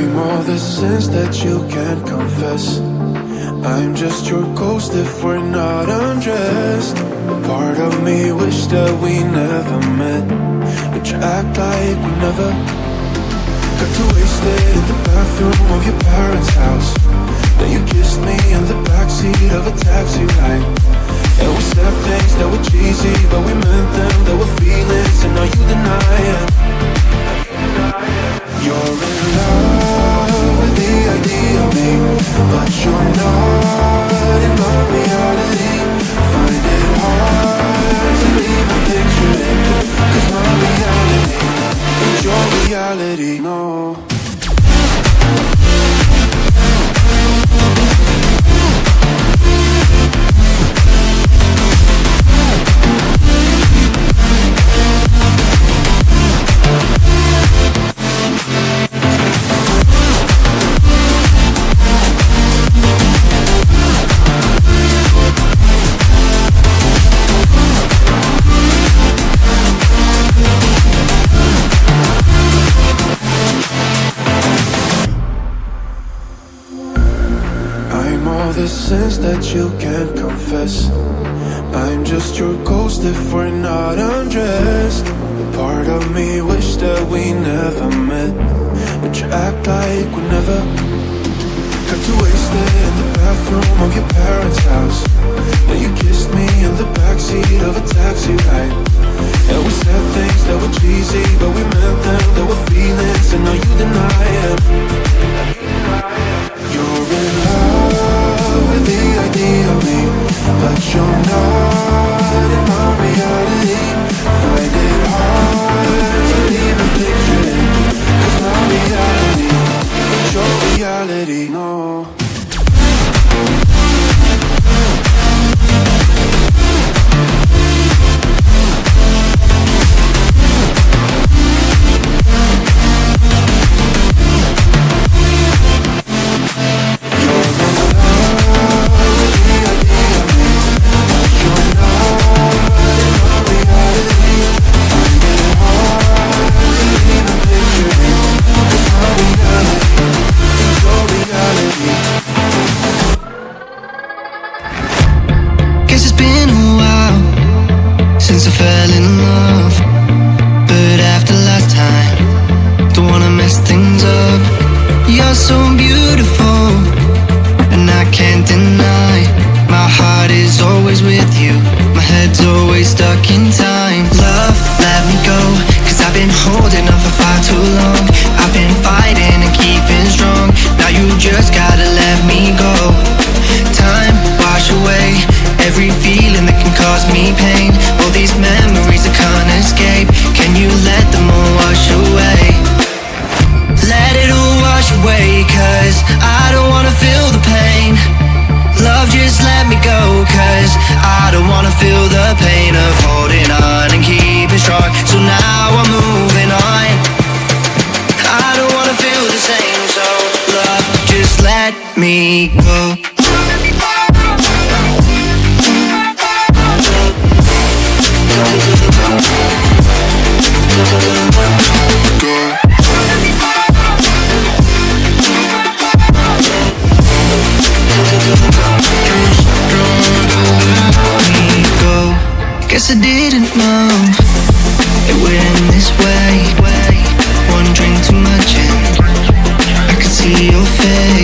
I'm all the sins that you can't confess. I'm just your ghost if we're not undressed. A part of me wish that we never met, but you act like we never. Got too wasted in the bathroom of your parents' house. Then you kissed me in the backseat of a taxi ride. And we said things that were cheesy, but we meant them. There were feelings, and now you deny it. You're in love with the idea of me, but you're not in my reality. Find it hard to even picture it, 'cause my reality ain't your reality, no. The sins that you can't confess. I'm just your ghost if we're not undressed. A part of me wish that we never met, but you act like we never. Got too wasted in the bathroom of your parents' house. Then you kissed me in the backseat of a taxi ride. And we said things that were cheesy, but we meant them. There were feelings, and now you deny it. You're in love with the idea of me, but you're not in my reality. Find it hard to even picture it, 'cause my reality ain't your reality, no. Since I fell in love, but after last time, don't wanna mess things up. You're so beautiful, and I can't deny. My heart is always with you, my head's always stuck in time. Love, let me go, 'cause I've been holding on for far too long. I've been fighting and keeping strong. Now you just gotta let me go. Time, wash away every feeling that can cause me pain. All these memories I can't escape, can you let them all wash away? Let it all wash away, 'cause I don't wanna feel the pain. Love, just let me go, 'cause I don't wanna feel the pain of holding on and keeping strong. So now I'm moving on. I don't wanna feel the same, so love, just let me go. Guess I didn't know it would end this way. One drink too much and I could see your face.